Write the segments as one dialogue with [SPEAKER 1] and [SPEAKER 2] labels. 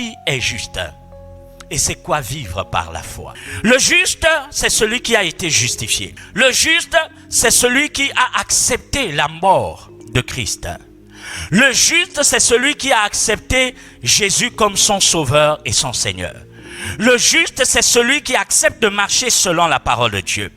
[SPEAKER 1] qui est juste. Et c'est quoi vivre par la foi? Le juste, c'est celui qui a été justifié. Le juste, c'est celui qui a accepté la mort de Christ. Le juste, c'est celui qui a accepté Jésus comme son sauveur et son Seigneur. Le juste, c'est celui qui accepte de marcher selon la parole de Dieu.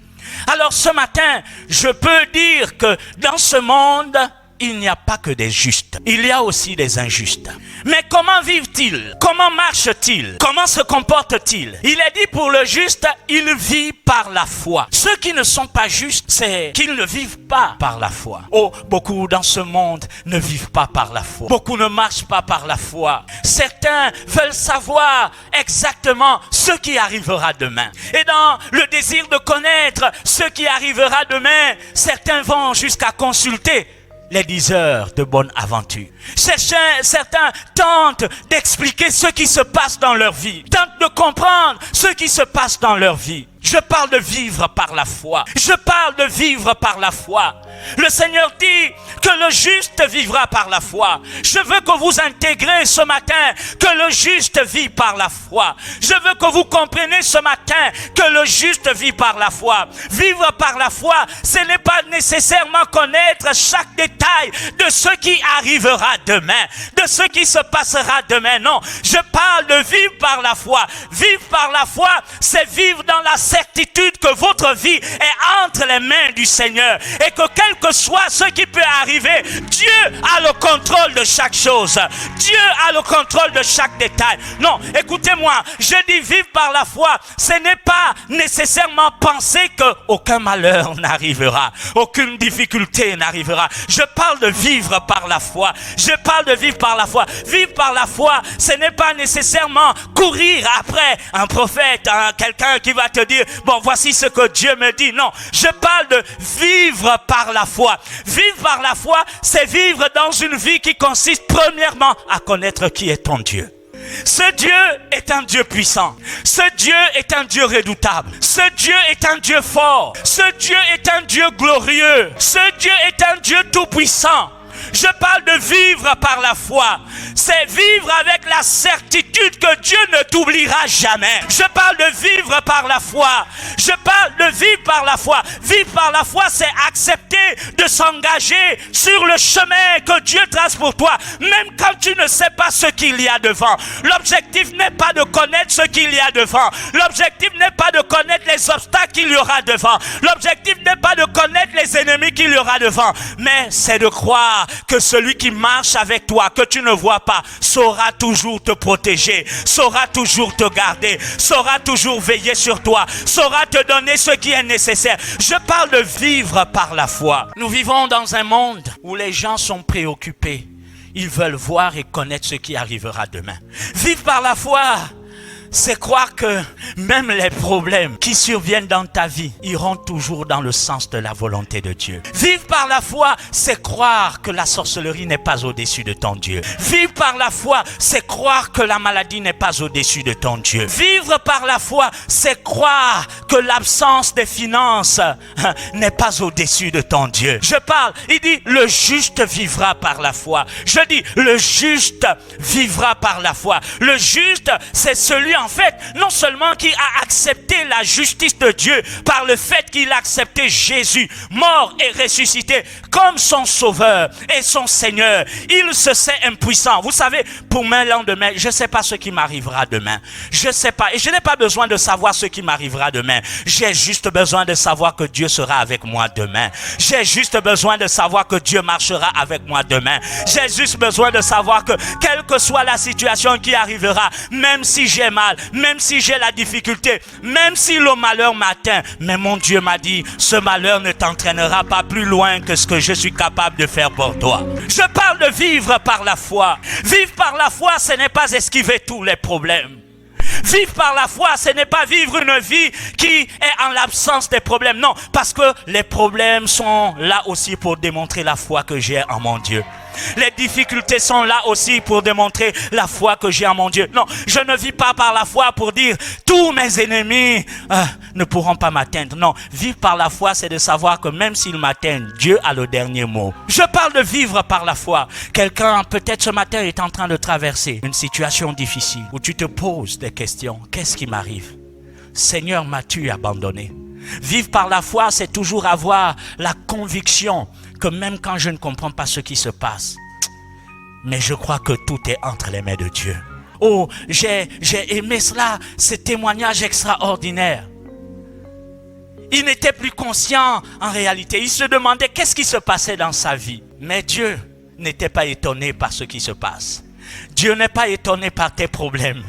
[SPEAKER 1] Alors ce matin, je peux dire que dans ce monde, il n'y a pas que des justes. Il y a aussi des injustes. Mais comment vivent-ils? Comment marchent-ils? Comment se comportent-ils? Il est dit pour le juste, il vit par la foi. Ceux qui ne sont pas justes, c'est qu'ils ne vivent pas par la foi. Oh, beaucoup dans ce monde ne vivent pas par la foi. Beaucoup ne marchent pas par la foi. Certains veulent savoir exactement ce qui arrivera demain. Et dans le désir de connaître ce qui arrivera demain, certains vont jusqu'à consulter les diseurs de bonne aventure. Certains tentent d'expliquer ce qui se passe dans leur vie, tentent de comprendre ce qui se passe dans leur vie. Je parle de vivre par la foi. Je parle de vivre par la foi. Le Seigneur dit que le juste vivra par la foi. Je veux que vous intégrez ce matin que le juste vit par la foi. Je veux que vous compreniez ce matin que le juste vit par la foi. Vivre par la foi, ce n'est pas nécessairement connaître chaque détail de ce qui arrivera demain, de ce qui se passera demain. Non, je parle de vivre par la foi. Vivre par la foi, c'est vivre dans la certitude que votre vie est entre les mains du Seigneur et que quel que soit ce qui peut arriver, Dieu a le contrôle de chaque chose. Dieu a le contrôle de chaque détail. Non, écoutez-moi, je dis vivre par la foi, ce n'est pas nécessairement penser qu'aucun malheur n'arrivera, aucune difficulté n'arrivera. Je parle de vivre par la foi. Je parle de vivre par la foi. Vivre par la foi, ce n'est pas nécessairement courir après un prophète, quelqu'un qui va te dire, bon, voici ce que Dieu me dit. Non, je parle de vivre par la foi. Vivre par la foi, c'est vivre dans une vie qui consiste premièrement à connaître qui est ton Dieu. Ce Dieu est un Dieu puissant. Ce Dieu est un Dieu redoutable. Ce Dieu est un Dieu fort. Ce Dieu est un Dieu glorieux. Ce Dieu est un Dieu tout-puissant. Je parle de vivre par la foi. C'est vivre avec la certitude que Dieu ne t'oubliera jamais. Je parle de vivre par la foi. Je parle de vivre par la foi. Vivre par la foi, c'est accepter de s'engager sur le chemin que Dieu trace pour toi, même quand tu ne sais pas ce qu'il y a devant. L'objectif n'est pas de connaître ce qu'il y a devant. L'objectif n'est pas de connaître les obstacles qu'il y aura devant. L'objectif n'est pas de connaître les ennemis qu'il y aura devant, mais c'est de croire que celui qui marche avec toi, que tu ne vois pas, saura toujours te protéger, saura toujours te garder, saura toujours veiller sur toi, saura te donner ce qui est nécessaire. Je parle de vivre par la foi. Nous vivons dans un monde où les gens sont préoccupés. Ils veulent voir et connaître ce qui arrivera demain. Vivre par la foi, c'est croire que même les problèmes qui surviennent dans ta vie iront toujours dans le sens de la volonté de Dieu. Vivre par la foi, c'est croire que la sorcellerie n'est pas au-dessus de ton Dieu. Vivre par la foi, c'est croire que la maladie n'est pas au-dessus de ton Dieu. Vivre par la foi, c'est croire que l'absence des finances n'est pas au-dessus de ton Dieu. Je parle, il dit, le juste vivra par la foi. Je dis, le juste vivra par la foi. Le juste, c'est celui en fait, non seulement qui a accepté la justice de Dieu par le fait qu'il a accepté Jésus, mort et ressuscité, comme son sauveur et son Seigneur. Il se sait impuissant. Vous savez, pour mon lendemain, je ne sais pas ce qui m'arrivera demain. Je ne sais pas. Et je n'ai pas besoin de savoir ce qui m'arrivera demain. J'ai juste besoin de savoir que Dieu sera avec moi demain. J'ai juste besoin de savoir que Dieu marchera avec moi demain. J'ai juste besoin de savoir que, quelle que soit la situation qui arrivera, même si j'ai mal, même si j'ai la difficulté, même si le malheur m'atteint, mais mon Dieu m'a dit, ce malheur ne t'entraînera pas plus loin que ce que je suis capable de faire pour toi. Je parle de vivre par la foi. Vivre par la foi, ce n'est pas esquiver tous les problèmes. Vivre par la foi, ce n'est pas vivre une vie qui est en l'absence des problèmes. Non, parce que les problèmes sont là aussi pour démontrer la foi que j'ai en mon Dieu. Les difficultés sont là aussi pour démontrer la foi que j'ai en mon Dieu. Non, je ne vis pas par la foi pour dire tous mes ennemis ne pourront pas m'atteindre. Non, vivre par la foi, c'est de savoir que même s'ils m'atteignent, Dieu a le dernier mot. Je parle de vivre par la foi. Quelqu'un, peut-être ce matin, est en train de traverser une situation difficile où tu te poses des questions. Qu'est-ce qui m'arrive? Seigneur, m'as-tu abandonné? Vivre par la foi, c'est toujours avoir la conviction que même quand je ne comprends pas ce qui se passe, mais je crois que tout est entre les mains de Dieu. Oh, j'ai aimé cela, ce témoignage extraordinaire. Il n'était plus conscient en réalité. Il se demandait qu'est-ce qui se passait dans sa vie. Mais Dieu n'était pas étonné par ce qui se passe. Dieu n'est pas étonné par tes problèmes.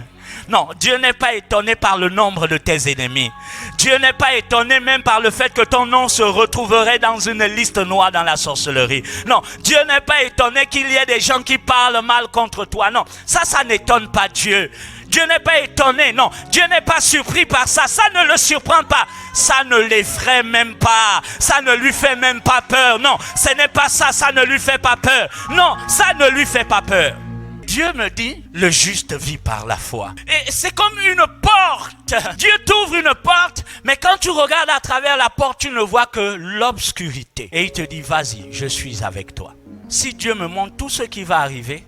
[SPEAKER 1] Non, Dieu n'est pas étonné par le nombre de tes ennemis. Dieu n'est pas étonné même par le fait que ton nom se retrouverait dans une liste noire dans la sorcellerie. Non, Dieu n'est pas étonné qu'il y ait des gens qui parlent mal contre toi. Non, ça n'étonne pas Dieu. Dieu n'est pas étonné, non. Dieu n'est pas surpris par ça. Ça ne le surprend pas. Ça ne l'effraie même pas. Ça ne lui fait même pas peur. Non, ce n'est pas ça. Ça ne lui fait pas peur. Non, ça ne lui fait pas peur. Dieu me dit, le juste vit par la foi. Et c'est comme une porte. Dieu t'ouvre une porte, mais quand tu regardes à travers la porte, tu ne vois que l'obscurité. Et il te dit, vas-y, je suis avec toi. Si Dieu me montre tout ce qui va arriver,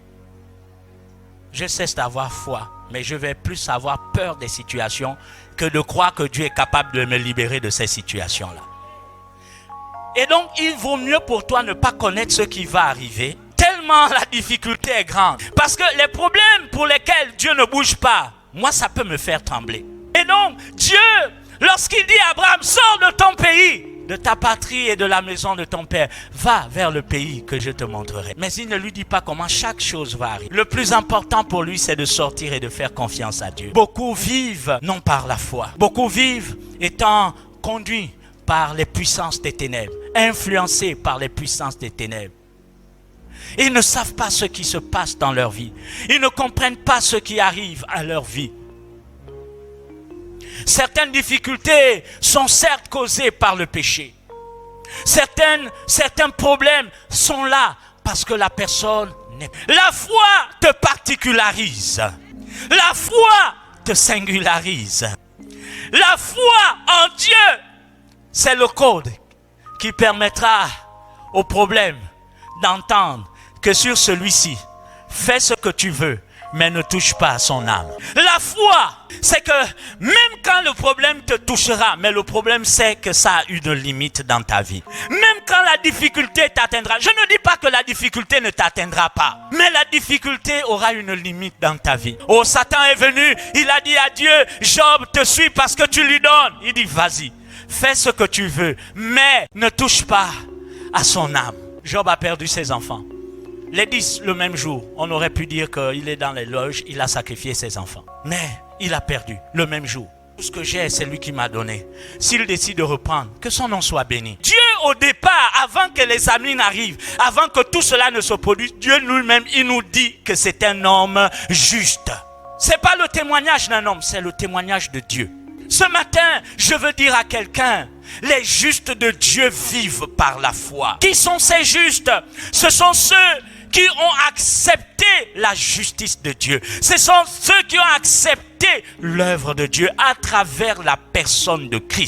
[SPEAKER 1] je cesse d'avoir foi, mais je vais plus avoir peur des situations que de croire que Dieu est capable de me libérer de ces situations-là. Et donc, il vaut mieux pour toi ne pas connaître ce qui va arriver, tellement la difficulté est grande. Parce que les problèmes pour lesquels Dieu ne bouge pas, moi, ça peut me faire trembler. Et donc, Dieu, lorsqu'il dit à Abraham, sors de ton pays, de ta patrie et de la maison de ton père, va vers le pays que je te montrerai. Mais il ne lui dit pas comment chaque chose va arriver. Le plus important pour lui, c'est de sortir et de faire confiance à Dieu. Beaucoup vivent non par la foi. Beaucoup vivent étant conduits par les puissances des ténèbres, influencés par les puissances des ténèbres. Ils ne savent pas ce qui se passe dans leur vie. Ils ne comprennent pas ce qui arrive à leur vie. Certaines difficultés sont certes causées par le péché. Certains problèmes sont là parce que la personne n'est pas. La foi te particularise. La foi te singularise. La foi en Dieu, c'est le code qui permettra au problème d'entendre que sur celui-ci, fais ce que tu veux, mais ne touche pas à son âme. La foi, c'est que même quand le problème te touchera, mais le problème c'est que ça a une limite dans ta vie. Même quand la difficulté t'atteindra, je ne dis pas que la difficulté ne t'atteindra pas, mais la difficulté aura une limite dans ta vie. Oh, Satan est venu, il a dit à Dieu, Job te suit parce que tu lui donnes. Il dit, vas-y, fais ce que tu veux, mais ne touche pas à son âme. Job a perdu ses enfants. Les 10 le même jour, on aurait pu dire qu'il est dans les loges, il a sacrifié ses enfants. Mais il a perdu le même jour. Tout ce que j'ai, c'est lui qui m'a donné. S'il décide de reprendre, que son nom soit béni. Dieu, au départ, avant que les amis n'arrivent, avant que tout cela ne se produise, Dieu lui-même, il nous dit que c'est un homme juste. Ce n'est pas le témoignage d'un homme, c'est le témoignage de Dieu. Ce matin, je veux dire à quelqu'un, les justes de Dieu vivent par la foi. Qui sont ces justes? Ce sont ceux qui ont accepté la justice de Dieu. Ce sont ceux qui ont accepté l'œuvre de Dieu à travers la personne de Christ.